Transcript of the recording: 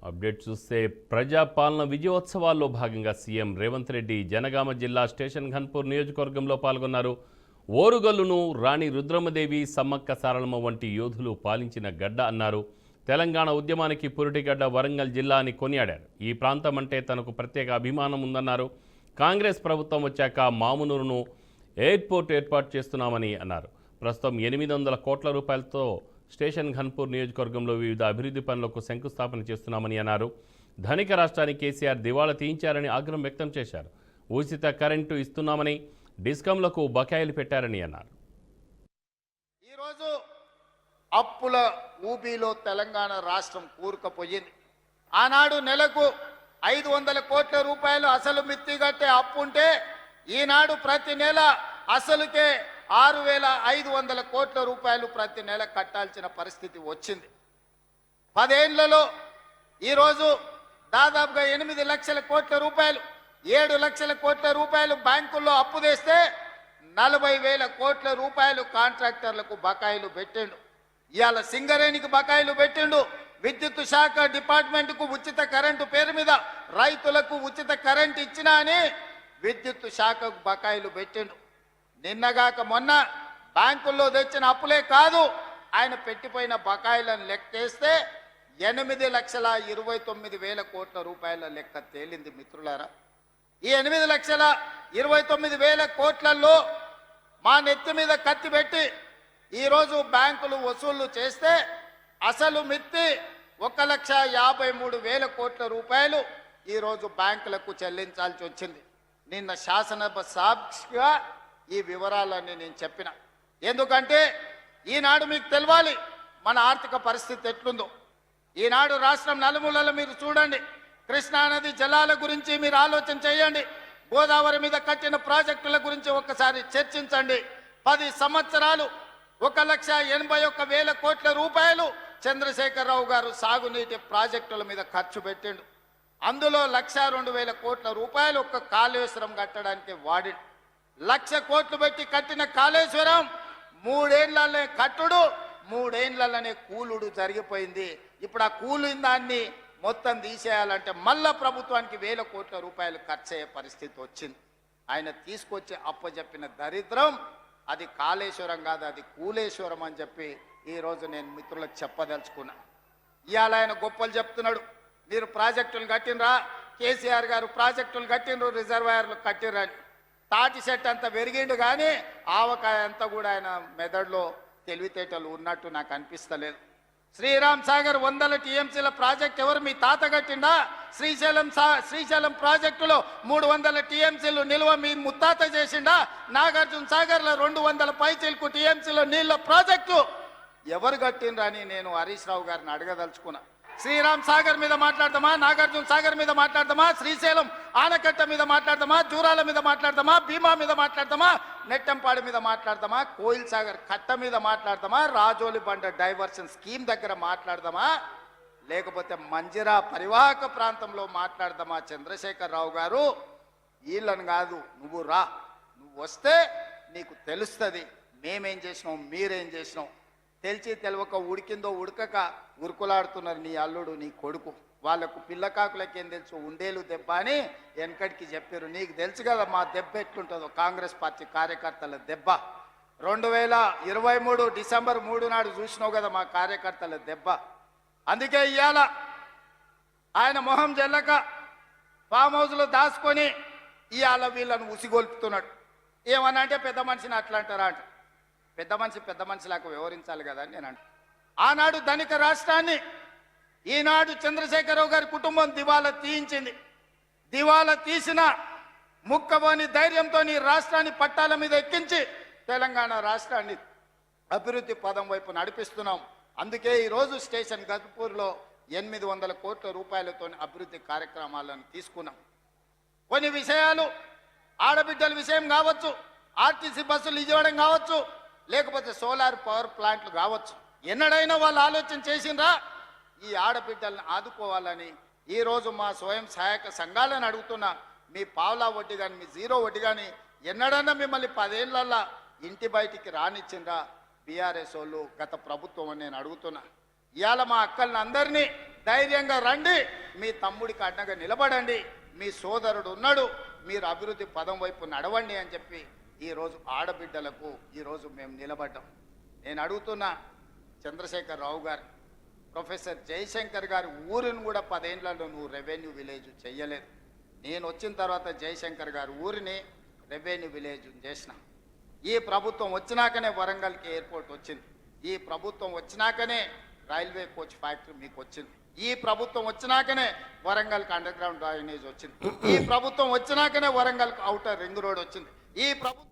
Update చూస్తే ప్రజాపాలన విజయోత్సవాల్లో భాగంగా CM Revanth Reddy Janagama జిల్లా స్టేషన్ ఘన్పూర్ నియోజకవర్గంలో పాల్గొన్నారు. ఓరుగల్లును రాణి రుద్రమదేవి, సమ్మక్క సారలమ్మ వంటి యోధులు పాలించిన గడ్డ అన్నారు. తెలంగాణ ఉద్యమానికి పురిటిగడ్డ వరంగల్ జిల్లా అని కొనియాడారు. ఈ ప్రాంతం అంటే తనకు ప్రత్యేక అభిమానం ఉందన్నారు. కాంగ్రెస్ ప్రభుత్వం వచ్చాక మామునూరును ఎయిర్పోర్ట్ ఏర్పాటు చేస్తున్నామని అన్నారు. ప్రస్తుతం 800 కోట్ల రూపాయలతో స్టేషన్ ఘన్పూర్ నియోజకవర్గంలో వివిధ అభివృద్ధి పనులకు శంకుస్థాపన చేస్తున్నామని అన్నారు. ధనిక రాష్ట్రానికి కేసీఆర్ దివాళా తీయించారని ఆగ్రహం వ్యక్తం చేశారు. ఉచిత కరెంటు ఇస్తున్నామని డిస్కంలకు బకాయిలు పెట్టారని అన్నారు. ఈరోజు అప్పుల ఊబిలో తెలంగాణ రాష్ట్రం కూరుకుపోయింది. ఆనాడు నెలకు 500 కోట్ల రూపాయలు అసలు మిత్తి కట్టే అప్పు ఉంటే ఈనాడు ప్రతి నెల అసలుకే 6,500 కోట్ల రూపాయలు ప్రతి నెల కట్టాల్సిన పరిస్థితి వచ్చింది. 10 ఏళ్లలో ఈరోజు దాదాపుగా 8 లక్షల కోట్ల రూపాయలు, 7 లక్షల కోట్ల రూపాయలు బ్యాంకుల్లో అప్పు తెస్తే 40,000 కోట్ల రూపాయలు కాంట్రాక్టర్లకు బకాయిలు పెట్టిండు. ఇవాళ సింగరేణికి బకాయిలు పెట్టిండు. విద్యుత్ శాఖ డిపార్ట్మెంట్కు ఉచిత కరెంటు పేరు మీద రైతులకు ఉచిత కరెంటు ఇచ్చినా అని విద్యుత్ శాఖకు బకాయిలు పెట్టిండు. నిన్నగాక మొన్న బ్యాంకుల్లో తెచ్చిన అప్పులే కాదు, ఆయన పెట్టిపోయిన బకాయిలను లెక్కేస్తే 8,29,000 కోట్ల రూపాయల లెక్క తేలింది. మిత్రులారా, ఈ 8,29,000 కోట్లలో మా నెత్తి మీద కత్తి పెట్టి ఈరోజు బ్యాంకులు వసూళ్లు చేస్తే అసలు మిత్తి 1,53,000 కోట్ల రూపాయలు ఈరోజు బ్యాంకులకు చెల్లించాల్సి వచ్చింది. నిన్న శాసనసభ సాక్షిగా ఈ వివరాలన్నీ నేను చెప్పిన. ఎందుకంటే ఈనాడు మీకు తెలవాలి మన ఆర్థిక పరిస్థితి ఎట్లుందో. ఈనాడు రాష్ట్రం నలుమూలలో మీరు చూడండి. కృష్ణానది జలాల గురించి మీరు ఆలోచన చేయండి. గోదావరి మీద కట్టిన ప్రాజెక్టుల గురించి ఒక్కసారి చర్చించండి. 10 సంవత్సరాలు 1,81,000 కోట్ల రూపాయలు చంద్రశేఖరరావు గారు సాగునీటి ప్రాజెక్టుల మీద ఖర్చు పెట్టిండు. అందులో 1,02,000 కోట్ల రూపాయలు ఒక్క కాళేశ్వరం కట్టడానికి వాడి 1,00,000 కోట్లు పెట్టి కట్టిన కాళేశ్వరం 3 ఏళ్లనే కట్టుడు, 3 ఏళ్లనే కూలుడు జరిగిపోయింది. ఇప్పుడు ఆ కూలిన దాన్ని మొత్తం తీసేయాలంటే మళ్ళా ప్రభుత్వానికి 1,000 కోట్ల రూపాయలు ఖర్చు అయ్యే పరిస్థితి వచ్చింది. ఆయన తీసుకొచ్చి అప్పచెప్పిన దరిద్రం అది కాళేశ్వరం కాదు, అది కూలేశ్వరం అని చెప్పి ఈరోజు నేను మిత్రులకు చెప్పదలుచుకున్నా. ఇవాళ ఆయన గొప్పలు చెప్తున్నాడు. మీరు ప్రాజెక్టులు కట్టినరా, కేసీఆర్ గారు ప్రాజెక్టులు కట్టినరు, రిజర్వాయర్లు కట్టినరని. తాటి సెట్ అంతా పెరిగిండు కానీ ఆవకాయ అంతా కూడా ఆయన మెదడులో తెలివితేటలు ఉన్నట్టు నాకు అనిపిస్తలేదు. శ్రీరామ్ సాగర్ 100 టీఎంసీల ప్రాజెక్ట్ ఎవరు మీ తాత కట్టిండా? శ్రీశైలం ప్రాజెక్టులో 300 టీఎంసీలు నిల్వ మీ ముత్తాత చేసిండా? నాగార్జున సాగర్లో 200 పైచీలకు టీఎంసీల నీళ్ళ ప్రాజెక్టు ఎవరు కట్టిండ్రా అని నేను హరీష్ రావు గారిని అడగదలుచుకున్నా. శ్రీరామ్ సాగర్ మీద మాట్లాడదామా, నాగార్జున సాగర్ మీద మాట్లాడదామా, శ్రీశైలం ఆనకట్ట మీద మాట్లాడదామా, జూరాల మీద మాట్లాడదామా, భీమా మీద మాట్లాడదామా, నెట్టంపాడి మీద మాట్లాడదామా, కోయిల్ సాగర్ కట్ట మీద మాట్లాడదామా, రాజోలి బండ డైవర్షన్ స్కీమ్ దగ్గర మాట్లాడదామా, లేకపోతే మంజిరా పరివాహక ప్రాంతంలో మాట్లాడదామా? చంద్రశేఖరరావు గారు, వీళ్ళని కాదు, నువ్వు రా, నువ్వు వస్తే నీకు తెలుస్తుంది మేమేం చేసినాం, మీరేం చేసినాం. తెలిసి తెలవక ఉడికిందో ఉడకక ఉరుకులాడుతున్నారు నీ అల్లుడు, నీ కొడుకు. వాళ్లకు పిల్లకాకులకేం తెలుసు, ఉండేలు దెబ్బ అని వెనకడికి చెప్పారు. నీకు తెలుసు కదా మా దెబ్బ ఎట్లుంటుందో, కాంగ్రెస్ పార్టీ కార్యకర్తల దెబ్బ. 2023 డిసెంబర్ 3 నాడు చూసినావు కదా మా కార్యకర్తల దెబ్బ. అందుకే ఇవాళ ఆయన మొహం జల్లక ఫామ్ హౌస్లో దాచుకొని ఇవాళ వీళ్ళను ఉసిగొల్పుతున్నాడు. ఏమన్నా అంటే పెద్ద మనిషిని అట్లా అంటారా అంట. పెద్ద మనిషిలాగా వ్యవహరించాలి కదా అని నేను అంట. ఆనాడు ధనిక రాష్ట్రాన్ని ఈనాడు చంద్రశేఖరరావు గారి కుటుంబం దివాలా తీయించింది. దివాలా తీసిన ముక్కబోని ధైర్యంతో ఈ రాష్ట్రాన్ని పట్టాల మీద ఎక్కించి తెలంగాణ రాష్ట్రాన్ని అభివృద్ధి పదం వైపు నడిపిస్తున్నాం. అందుకే ఈరోజు స్టేషన్ ఘన్పూర్లో 800 కోట్ల రూపాయలతో అభివృద్ధి కార్యక్రమాలను తీసుకున్నాం. కొన్ని విషయాలు ఆడబిడ్డల విషయం కావచ్చు, ఆర్టీసీ బస్సులు ఇవ్వడం కావచ్చు, లేకపోతే సోలార్ పవర్ ప్లాంట్లు కావచ్చు, ఎన్నడైనా వాళ్ళు ఆలోచన చేసిండ్రా ఈ ఆడబిడ్డలను ఆదుకోవాలని? ఈరోజు మా స్వయం సహాయక సంఘాలను అడుగుతున్నా, మీ పావలా వడ్డీ కానీ మీ జీరో వడ్డీ కానీ ఎన్నడైనా మిమ్మల్ని 10 ఏళ్లల్లా ఇంటి బయటికి రానిచ్చిండ్రా బీఆర్ఎస్ వాళ్ళు, గత ప్రభుత్వం అని నేను అడుగుతున్నా. ఇవాళ మా అక్కల్ని అందరినీ ధైర్యంగా రండి, మీ తమ్ముడికి అడ్డగా నిలబడండి, మీ సోదరుడు ఉన్నాడు, మీరు అభివృద్ధి పదం వైపు నడవండి అని చెప్పి ఈరోజు ఆడబిడ్డలకు ఈరోజు మేము నిలబడ్డాం. నేను అడుగుతున్నా చంద్రశేఖరరావు గారు, ప్రొఫెసర్ జయశంకర్ గారి ఊరిని కూడా 10 ఏళ్లలో నువ్వు రెవెన్యూ విలేజ్ చెయ్యలేదు. నేను వచ్చిన తర్వాత జయశంకర్ గారి ఊరిని రెవెన్యూ విలేజ్ చేసిన. ఈ ప్రభుత్వం వచ్చినాకనే వరంగల్కి ఎయిర్పోర్ట్ వచ్చింది. ఈ ప్రభుత్వం వచ్చినాకనే రైల్వే కోచ్ ఫ్యాక్టరీ మీకు వచ్చింది. ఈ ప్రభుత్వం వచ్చినాకనే వరంగల్కి అండర్ గ్రౌండ్ డ్రైనేజ్ వచ్చింది. ఈ ప్రభుత్వం వచ్చినాకనే వరంగల్కి ఔటర్ రింగ్ రోడ్ వచ్చింది. ఈ ప్రభుత్వం